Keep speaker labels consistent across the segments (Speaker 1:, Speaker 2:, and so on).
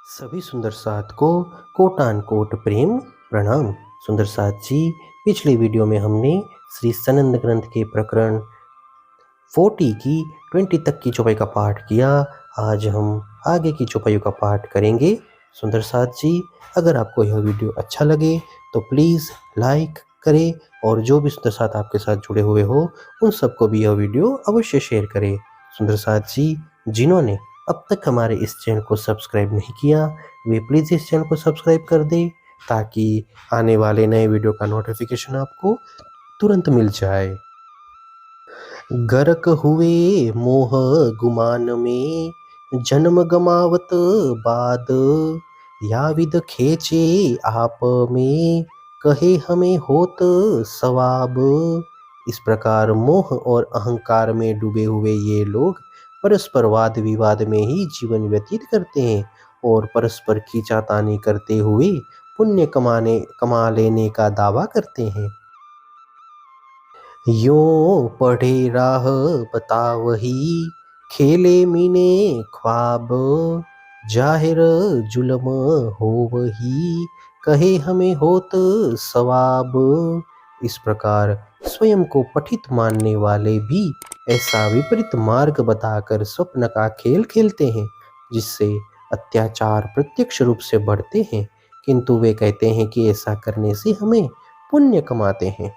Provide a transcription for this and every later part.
Speaker 1: सभी सुंदर साथ को कोटान कोट प्रेम प्रणाम। सुंदर साथ जी, पिछली वीडियो में हमने श्री सनंद ग्रंथ के प्रकरण 40 की 20 तक की चौपाई का पाठ किया। आज हम आगे की चौपाइयों का पाठ करेंगे। सुंदर साथ जी, अगर आपको यह वीडियो अच्छा लगे तो प्लीज़ लाइक करें और जो भी सुंदर साथ आपके साथ जुड़े हुए हो उन सबको भी यह वीडियो अवश्य शेयर करें। सुंदर साथ जी, जिन्होंने अब तक हमारे इस चैनल को सब्सक्राइब नहीं किया वे प्लीज़ इस चैनल को सब्सक्राइब कर दें ताकि आने वाले नए वीडियो का नोटिफिकेशन आपको तुरंत मिल जाए। गर्क हुए मोह गुमान में जन्म गमावत बाद, या विद खेचे आप में कहे हमें होत सवाब। इस प्रकार मोह और अहंकार में डूबे हुए ये लोग परस्पर वाद विवाद में ही जीवन व्यतीत करते हैं और परस्पर खींचातानी करते हुए पुण्य कमा लेने का दावा करते हैं। यों पढ़े राह बतावही खेले मीने ख्वाब, जाहिर जुल्म हो वही कहे हमें होत सवाब। इस प्रकार स्वयं को पठित मानने वाले भी ऐसा विपरीत मार्ग बताकर स्वप्न का खेल खेलते हैं जिससे अत्याचार प्रत्यक्ष रूप से बढ़ते हैं, किंतु वे कहते हैं कि ऐसा करने से हमें पुण्य कमाते हैं।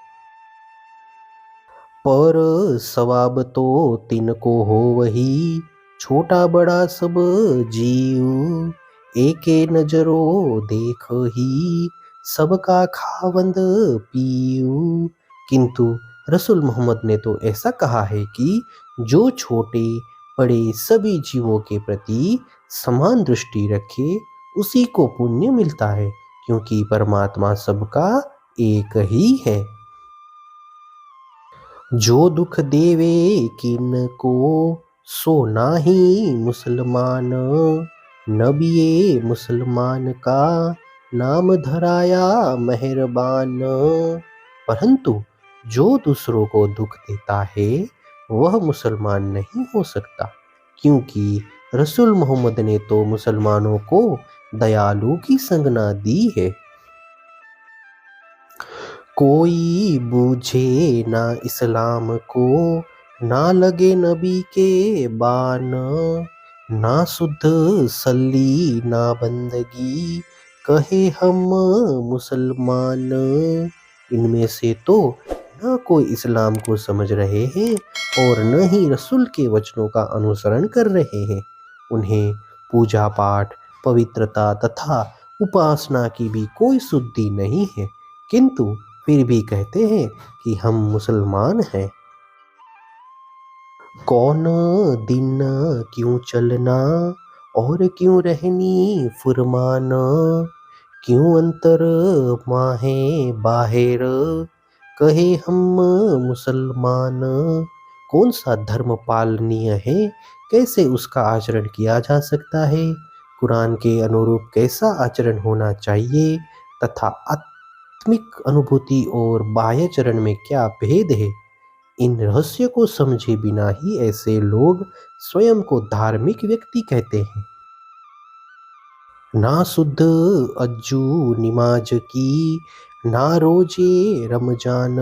Speaker 1: पर सवाब तो तिनको हो वही छोटा बड़ा सब जीव, एके नजरो देख ही सबका खावंद पीऊ। किंतु रसूल मोहम्मद ने तो ऐसा कहा है कि जो छोटे बड़े सभी जीवों के प्रति समान दृष्टि रखे उसी को पुण्य मिलता है, क्योंकि परमात्मा सबका एक ही है। जो दुख देवे किनको सो नाही मुसलमान, नबिये मुसलमान का नाम धराया मेहरबान। परंतु जो दूसरों को दुख देता है वह मुसलमान नहीं हो सकता, क्योंकि रसूल मोहम्मद ने तो मुसलमानों को दयालु की संज्ञा दी है। कोई बूझे ना इस्लाम को, ना लगे नबी के बान, ना शुद्ध सल्ली ना बंदगी कहे हम मुसलमान। इनमें से तो न कोई इस्लाम को समझ रहे हैं और न ही रसूल के वचनों का अनुसरण कर रहे हैं। उन्हें पूजा पाठ, पवित्रता तथा उपासना की भी कोई शुद्धि नहीं है, किंतु फिर भी कहते हैं कि हम मुसलमान हैं। कौन दिन क्यों चलना और क्यों रहनी फुरमान, क्यों अंतर माहे बाहिर कहे हम मुसलमान। कौन सा धर्म पालनीय है, कैसे उसका आचरण किया जा सकता है, कुरान के अनुरूप कैसा आचरण होना चाहिए तथा आत्मिक अनुभूति और बाह्य चरण में क्या भेद है, इन रहस्य को समझे बिना ही ऐसे लोग स्वयं को धार्मिक व्यक्ति कहते हैं। ना शुद्ध अज्जू निमाज की, ना रोजे रमजान,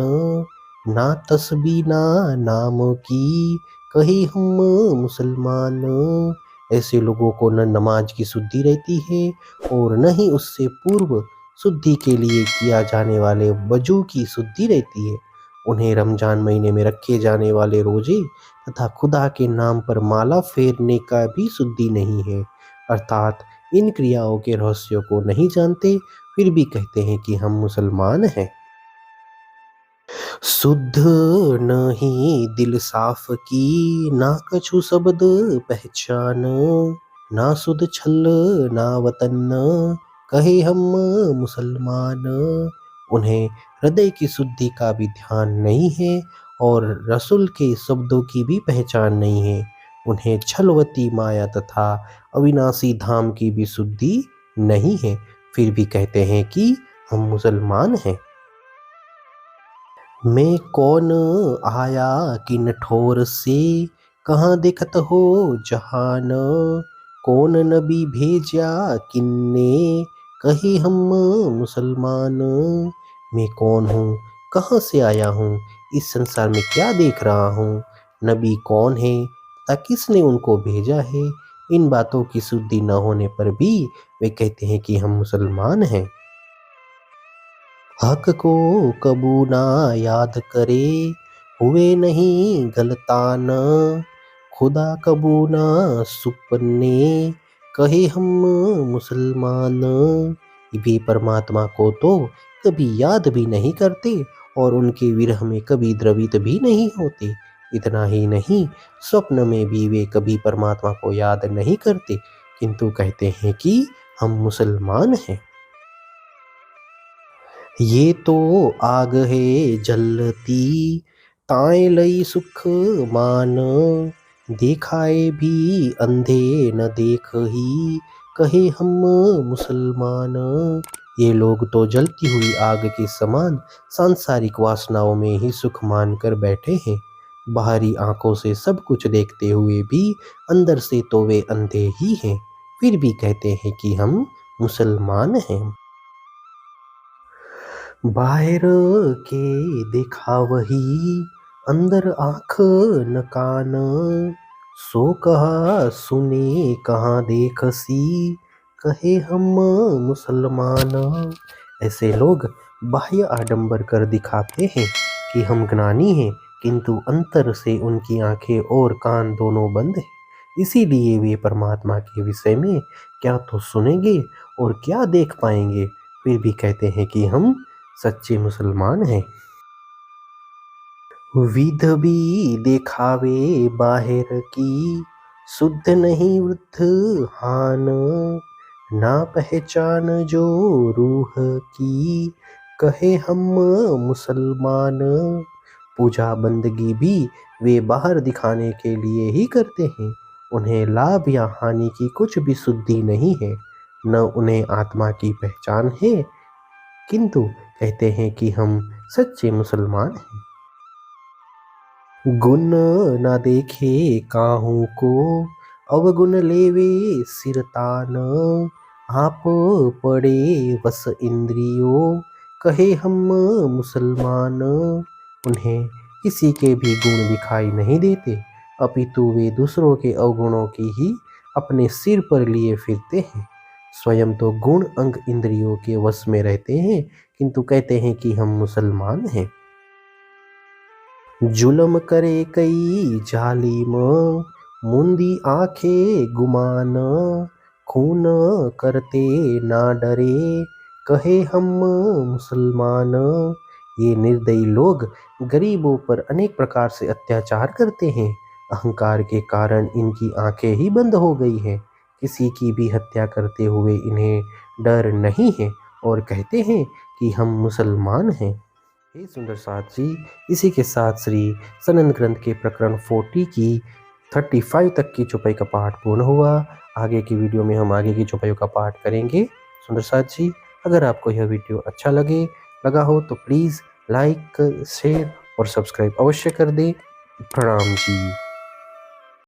Speaker 1: ना तस्बी ना नाम की कही हम मुसलमान। ऐसे लोगों को न नमाज की शुद्धि रहती है और न ही उससे पूर्व शुद्धि के लिए किया जाने वाले वजू की शुद्धि रहती है। उन्हें रमजान महीने में रखे जाने वाले रोजे तथा खुदा के नाम पर माला फेरने का भी शुद्धि नहीं है, अर्थात इन क्रियाओं के रहस्यों को नहीं जानते फिर भी कहते हैं कि हम मुसलमान हैं। शुद्ध नहीं दिल साफ की, ना कछु शब्द पहचान, ना शुद्ध छल ना वतन कहे हम मुसलमान। उन्हें हृदय की शुद्धि का भी ध्यान नहीं है और रसूल के शब्दों की भी पहचान नहीं है। उन्हें छलवती माया तथा अविनाशी धाम की भी शुद्धि नहीं है, फिर भी कहते हैं कि हम मुसलमान हैं। मैं कौन आया किन ठोर से, कहाँ देखत हो जहान, कौन नबी भेजा किन्ने, कहे हम मुसलमान। मैं कौन हूँ, कहाँ से आया हूँ, इस संसार में क्या देख रहा हूँ, नबी कौन है तथा किसने उनको भेजा है। इन बातों की शुद्धि न होने पर भी वे कहते हैं कि हम मुसलमान हैं। हक को कबू ना याद करे, हुए नहीं गलतान। खुदा कबू ना सुपने, कहे हम मुसलमान। वे परमात्मा को तो कभी याद भी नहीं करते और उनके विरह में कभी द्रवित भी नहीं होते। इतना ही नहीं, स्वप्न में भी वे कभी परमात्मा को याद नहीं करते, किंतु कहते हैं कि हम मुसलमान हैं। ये तो आग है जलती, ताए लई सुख मान। देखाए भी अंधे न देख ही, कहे हम मुसलमान। ये लोग तो जलती हुई आग के समान सांसारिक वासनाओं में ही सुख मान कर बैठे हैं। बाहरी आंखों से सब कुछ देखते हुए भी अंदर से तो वे अंधे ही हैं, फिर भी कहते हैं कि हम मुसलमान हैं। बाहर के देखा वही, अंदर आँख न कान। सो कहा सुने कहाँ देखसी, कहे हम मुसलमान। ऐसे लोग बाह्य आडंबर कर दिखाते हैं कि हम ज्ञानी हैं, किंतु अंतर से उनकी आंखें और कान दोनों बंद हैं। इसीलिए वे परमात्मा के विषय में क्या तो सुनेंगे और क्या देख पाएंगे, फिर भी कहते हैं कि हम सच्चे मुसलमान हैं। विध भी देखावे बाहर की, शुद्ध नहीं वृद्ध हान। ना पहचान जो रूह की, कहे हम मुसलमान। पूजा बंदगी भी वे बाहर दिखाने के लिए ही करते हैं। उन्हें लाभ या हानि की कुछ भी शुद्धि नहीं है, न उन्हें आत्मा की पहचान है, किंतु कहते हैं कि हम सच्चे मुसलमान हैं। गुण ना देखे काहू को, अवगुण लेवे सिरतान। आप पड़े बस इंद्रियों, कहे हम मुसलमान। उन्हें किसी के भी गुण दिखाई नहीं देते, अपितु वे दूसरों के अवगुणों की ही अपने सिर पर लिए फिरते हैं। स्वयं तो गुण अंग इंद्रियों के वश में रहते हैं, किंतु कहते हैं कि हम मुसलमान हैं। जुल्म करे कई जालिम, मुंदी आंखें गुमान। खून करते ना डरे, कहे हम मुसलमान। ये निर्दयी लोग गरीबों पर अनेक प्रकार से अत्याचार करते हैं। अहंकार के कारण इनकी आंखें ही बंद हो गई हैं। किसी की भी हत्या करते हुए इन्हें डर नहीं है और कहते हैं कि हम मुसलमान हैं। हे सुंदर साथ जी, इसी के साथ श्री सनंद ग्रंथ के प्रकरण 40 की 35 तक की चौपाई का पाठ पूर्ण हुआ। आगे की वीडियो में हम आगे की चौपाइयों का पाठ करेंगे। सुंदर साथ जी, अगर आपको यह वीडियो अच्छा लगा हो तो प्लीज़ लाइक, शेयर और सब्सक्राइब अवश्य कर दें। प्रणाम जी।